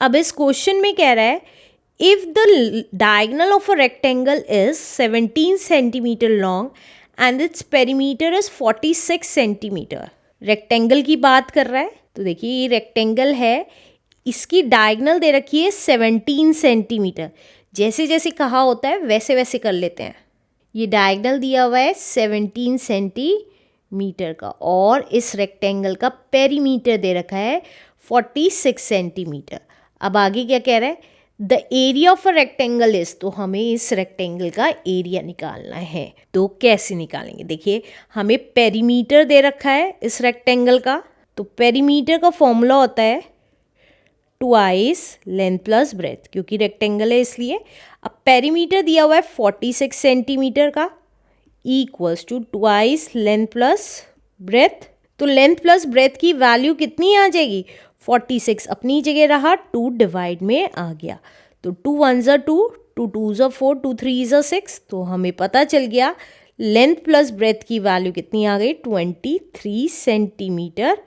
अब इस क्वेश्चन में कह रहा है if the diagonal of a rectangle is 17 centimetre long and its perimeter is 46 centimetre. Rectangle की बात कर रहा है, तो देखिए ये रेक्टेंगल है, इसकी डायगोनल दे रखी है 17 सेंटीमीटर। जैसे जैसे कहा होता है वैसे वैसे कर लेते हैं। ये डायगोनल दिया हुआ है 17 सेंटीमीटर का और इस रेक्टेंगल का पेरीमीटर दे रखा है 46 सेंटीमीटर। अब आगे क्या कह रहा है, the area of a rectangle is, तो हमें इस रेक्टेंगल का एरिया निकालना है। तो कैसे निकालेंगे, देखिए हमें पेरीमीटर दे रखा है इस रेक्टेंगल का, तो पेरीमीटर का फॉर्मूला होता है ट्वाइस लेंथ प्लस ब्रेथ, क्योंकि रेक्टेंगल है इसलिए। अब पेरीमीटर दिया हुआ है 46 सेंटीमीटर का equals to twice length plus breadth. तो लेंथ प्लस ब्रेथ की वैल्यू कितनी आ जाएगी, 46 अपनी जगह रहा, 2 डिवाइड में आ गया, तो 2 1 ज़ा 2, 2 2 ज़ा 4, 2 3 ज़ा 6। तो हमें पता चल गया लेंथ प्लस ब्रेथ की वैल्यू कितनी आ गई, 23 सेंटीमीटर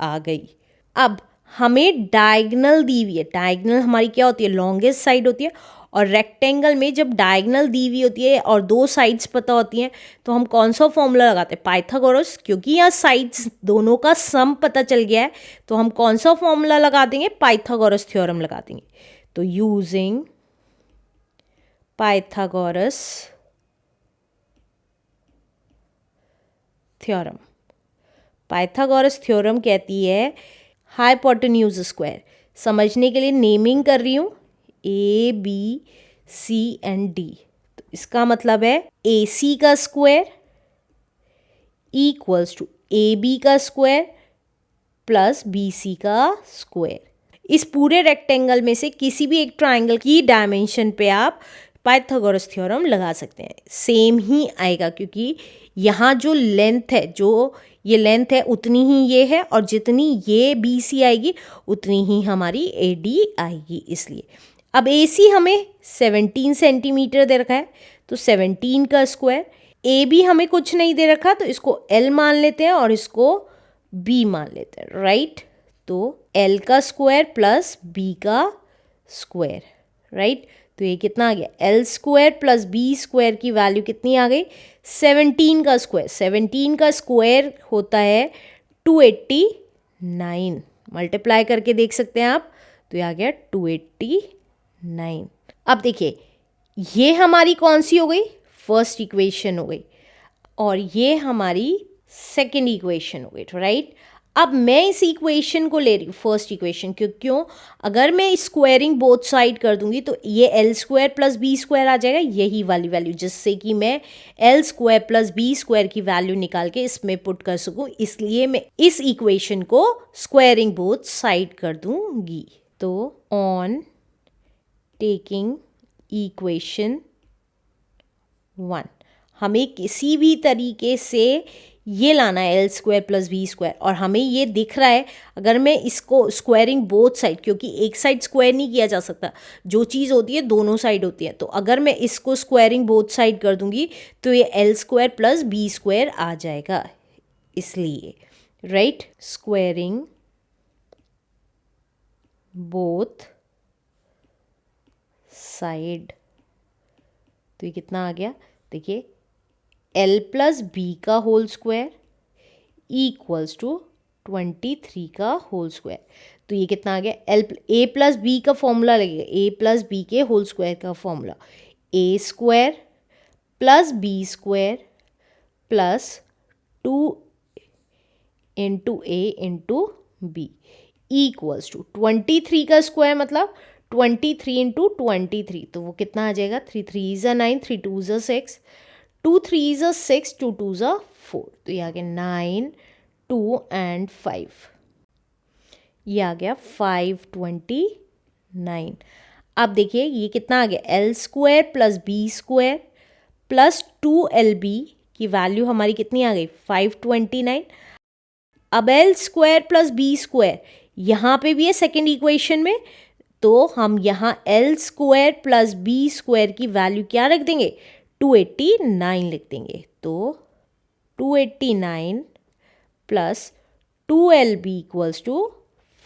आ गई। अब हमें डायगोनल दी हुई है, डायगोनल हमारी क्या होती है, लॉन्गेस्ट साइड होती है, और रेक्टेंगल में जब डायगोनल दी हुई होती है और दो साइड्स पता होती हैं तो हम कौन सा फॉर्मूला लगाते हैं, पाइथागोरस। क्योंकि यहाँ साइड्स दोनों का सम पता चल गया है तो हम कौन सा फॉर्मूला लगा देंगे, पाइथागोरस थ्योरम लगा देंगे। तो using Pythagoras theorem, Pythagoras theorem कहती है हाइपोटेन्यूज स्क्वायर। समझने के लिए नेमिंग कर रही हूँ, A B C and D. तो इसका मतलब है ए सी का square equals to A B का स्क्वायर प्लस बी सी का स्क्वायर। इस पूरे रेक्टेंगल में से किसी भी एक ट्राइंगल की डायमेंशन पे आप पाइथागोरस थ्योरम लगा सकते हैं, सेम ही आएगा, क्योंकि यहाँ जो लेंथ है, जो ये लेंथ है उतनी ही ये है, और जितनी ये बी सी आएगी उतनी ही हमारी ए डी आएगी, इसलिए। अब ए सी हमें 17 सेंटीमीटर दे रखा है, तो 17 का स्क्वायर। ए बी हमें कुछ नहीं दे रखा, तो इसको एल मान लेते हैं और इसको बी मान लेते हैं, राइट। तो एल का स्क्वायर प्लस बी का स्क्वायर, राइट। तो ये कितना आ गया, L square plus B square की वैल्यू कितनी आ गई, 17 का स्क्वायर। 17 का स्क्वायर होता है 289, मल्टीप्लाई करके देख सकते हैं आप, तो ये आ गया 289। अब देखिए ये हमारी कौन सी हो गई, फर्स्ट इक्वेशन हो गई, और ये हमारी सेकेंड इक्वेशन हो गई, राइट। अब मैं इस इक्वेशन को ले रही हूँ फर्स्ट इक्वेशन, क्यों, अगर मैं स्क्वायरिंग बोथ साइड कर दूंगी तो ये L square plus B square आ जाएगा, यही वाली वैल्यू, जिससे कि मैं L square plus B square की वैल्यू निकाल के इसमें पुट कर सकूँ। इसलिए मैं इस इक्वेशन को स्क्वायरिंग बोथ साइड कर दूंगी। तो ऑन टेकिंग इक्वेशन 1 हमें किसी भी तरीके से ये लाना है L square plus B square, और हमें ये दिख रहा है अगर मैं इसको स्क्वायरिंग बोथ साइड, क्योंकि एक साइड स्क्वायर नहीं किया जा सकता, जो चीज़ होती है दोनों साइड होती है, तो अगर मैं इसको स्क्वायरिंग बोथ साइड कर दूंगी तो ये L square plus B square आ जाएगा, इसलिए, राइट। स्क्वायरिंग बोथ साइड, तो ये कितना आ गया, देखिए एल प्लस बी का होल स्क्वायर इक्वल्स टू 23 का होल स्क्वायर। तो ये कितना आ गया, एल ए प्लस बी का फॉर्मूला लगेगा, ए प्लस बी के होल स्क्वायर का formula, A square plus B square plus 2 into A into B equals to 23 का स्क्वायर मतलब 23 इंटू 23, तो वो कितना आ जाएगा, 3 3 ज़ा 9, 3 2 ज़ा 6, 2 3 ज़ा 6, 2 2 ज़ा 4, तो ये आ गया 9 2 एंड 5, ये आ गया 529। अब देखिए ये कितना आ गया, L square plus B square plus 2LB की वैल्यू हमारी कितनी आ गई, 529। अब L square plus B square यहाँ पे भी है सेकेंड इक्वेशन में, तो हम यहाँ L square plus B square की वैल्यू क्या रख देंगे, 289 लिख देंगे। तो 289 प्लस 2LB इक्वल्स टू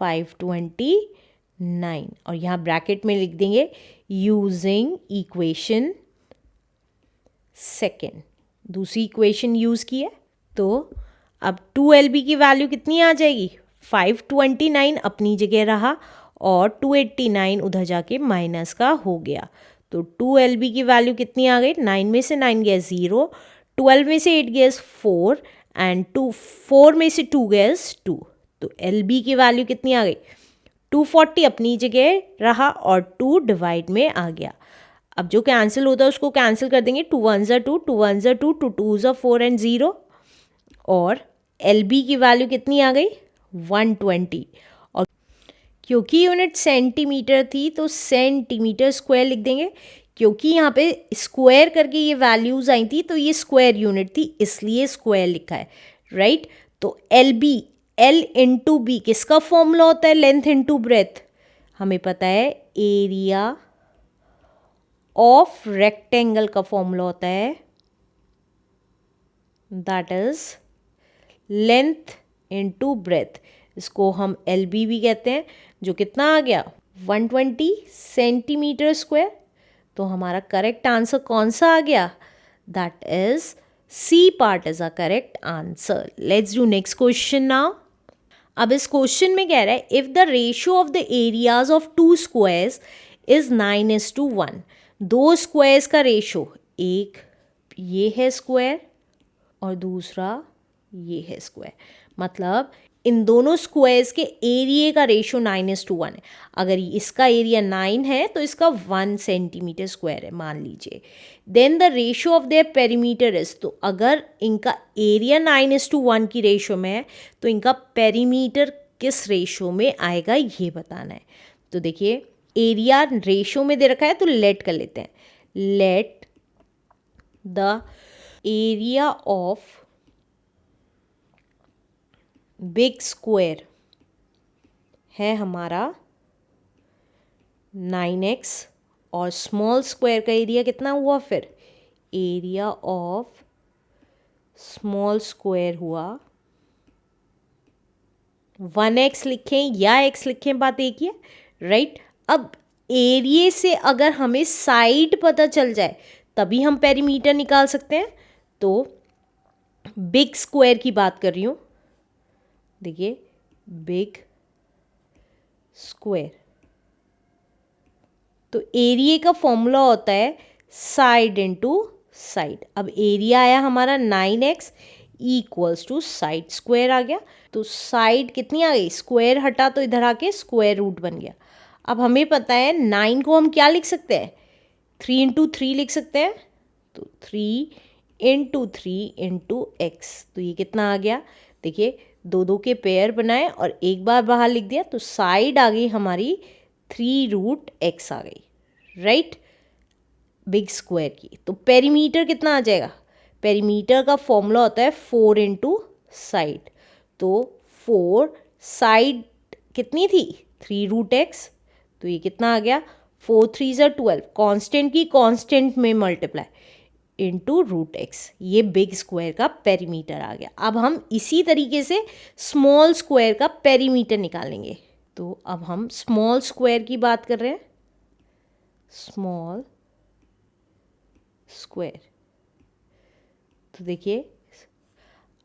529। 9 और यहाँ ब्रैकेट में लिख देंगे यूजिंग इक्वेशन सेकेंड, दूसरी इक्वेशन यूज़ की है। तो अब 2LB की वैल्यू कितनी आ जाएगी, 529 अपनी जगह रहा और 289 उधर जाके माइनस का हो गया। तो 2LB की वैल्यू कितनी आ गई, 9 में से 9 गया 0, 12 में से 8 गया 4 एंड 4 में से 2 गया 2। तो LB की वैल्यू कितनी आ गई, 240 अपनी जगह रहा और 2 डिवाइड में आ गया। अब जो कैंसिल होता है उसको कैंसिल कर देंगे, 2 1 ज़ा 2, 2 1 ज़ा 2, 2 2 ज़ा 4 एंड 0। और LB की वैल्यू कितनी आ गई, 120। और क्योंकि यूनिट सेंटीमीटर थी तो सेंटीमीटर स्क्वायर लिख देंगे, क्योंकि यहाँ पे स्क्वायर करके ये वैल्यूज़ आई थी तो ये स्क्वायर यूनिट थी इसलिए स्क्वायर लिखा है, राइट। तो LB, L इंटू बी किसका फॉर्मूला होता है, लेंथ इंटू ब्रेथ। हमें पता है एरिया ऑफ रेक्टेंगल का फॉर्मूला होता है that is length into breadth, इसको हम LB भी कहते हैं, जो कितना आ गया 120 सेंटीमीटर स्क्वायर। तो हमारा करेक्ट आंसर कौन सा आ गया, that is C part is a correct answer. Let's do next question now. अब इस क्वेश्चन में कह रहा है if the ratio of the areas of 2 squares is 9:1, दो स्क्वायर्स का रेशो, एक ये है स्क्वायर और दूसरा ये है स्क्वायर, मतलब इन दोनों स्क्वायर्स के एरिया का रेशो 9:1 है। अगर इसका एरिया 9 है तो इसका 1 सेंटीमीटर स्क्वायर है मान लीजिए। Then the ratio of their perimeter is, तो अगर इनका एरिया 9:1 की रेशो में है तो इनका पेरीमीटर किस रेशो में आएगा ये बताना है। तो देखिए एरिया रेशो में दे रखा है तो लेट कर लेते हैं, let the area of big square है हमारा 9x और स्मॉल स्क्वायर का एरिया कितना हुआ, फिर एरिया ऑफ स्मॉल स्क्वायर हुआ 1x लिखें या x लिखें, बात एक ही है, राइट। अब एरिया से अगर हमें साइड पता चल जाए तभी हम पेरीमीटर निकाल सकते हैं। तो बिग स्क्वायर की बात कर रही हूँ, देखिए बिग स्क्वायर, तो एरिया का फॉर्मूला होता है साइड इनटू साइड। अब एरिया आया हमारा 9x equals to side square आ गया, तो साइड कितनी आ गई, स्क्वायर हटा तो इधर आके स्क्वायर रूट बन गया। अब हमें पता है 9 को हम क्या लिख सकते हैं, 3 इंटू 3 लिख सकते हैं, तो 3 इंटू 3 इंटू एक्स, तो ये कितना आ गया, देखिए दो दो के पेयर बनाए और एक बार बाहर लिख दिया तो साइड आ गई हमारी 3√x आ गई, राइट, बिग स्क्वायर की। तो पेरीमीटर कितना आ जाएगा, पेरीमीटर का फॉर्मूला होता है 4 इंटू साइड, तो 4 साइड कितनी थी 3√x, तो ये कितना आ गया 4 3 ज़ा 12, कांस्टेंट की कांस्टेंट में मल्टीप्लाई इंटू √x, ये बिग स्क्वायर का पेरीमीटर आ गया। अब हम इसी तरीके से स्मॉल स्क्वायर का पेरीमीटर निकालेंगे। तो अब हम स्मॉल स्क्वायर की बात कर रहे हैं, स्मॉल स्क्वायर, तो देखिए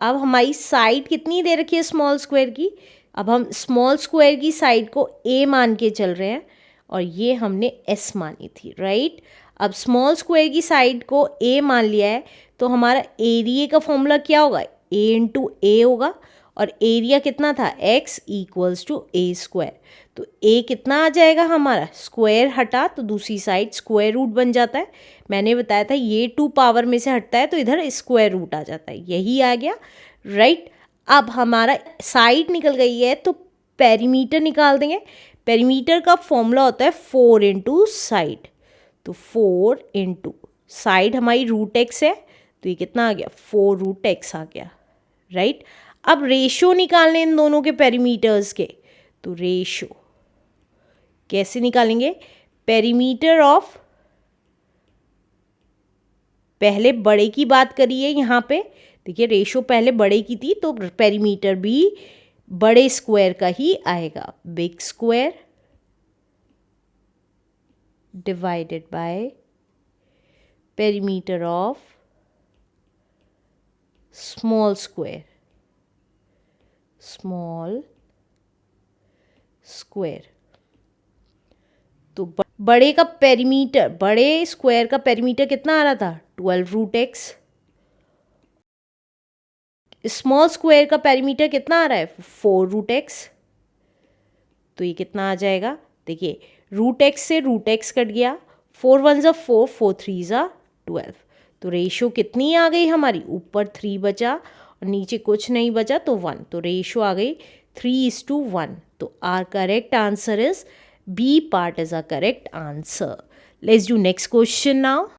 अब हमारी साइड कितनी दे रखी है स्मॉल स्क्वायर की, अब हम स्मॉल स्क्वायर की साइड को a मान के चल रहे हैं और ये हमने s मानी थी, राइट। अब स्मॉल स्क्वायर की साइड को a मान लिया है तो हमारा एरिया का फॉर्मूला क्या होगा, a इंटू ए होगा और एरिया कितना था x equals to A square, तो a कितना आ जाएगा हमारा, स्क्वायर हटा तो दूसरी साइड स्क्वायर रूट बन जाता है, मैंने बताया था ये 2 पावर में से हटता है तो इधर स्क्वायर रूट आ जाता है, यही आ गया, राइट। अब हमारा साइड निकल गई है तो पेरीमीटर निकाल देंगे, पेरीमीटर का फॉर्मूला होता है 4 इंटू साइड, तो 4 इंटू साइड हमारी √x है तो ये कितना आ गया 4√x आ गया, राइट। अब रेशो निकालने इन दोनों के पेरीमीटर्स के, तो रेशो कैसे निकालेंगे, पेरीमीटर ऑफ, पहले बड़े की बात करिए यहाँ पे, देखिए रेशो पहले बड़े की थी तो पेरीमीटर भी बड़े स्क्वायर का ही आएगा, big square divided by perimeter of small square. तो बड़े का पेरीमीटर, बड़े स्क्वायर का पेरीमीटर कितना आ रहा था? 12√x। स्मॉल स्क्वायर का पेरीमीटर कितना आ रहा है? 4√x। तो ये कितना आ जाएगा? देखिए, √x से √x कट गया, 4 1 ज़ा 4, 4 3 ज़ा 12। तो रेशो कितनी आ गई हमारी? ऊपर 3 बचा और नीचे कुछ नहीं बचा तो 1। तो रेशो आ गई 3:1। तो our correct answer is B part is our correct answer. Let's do next question now.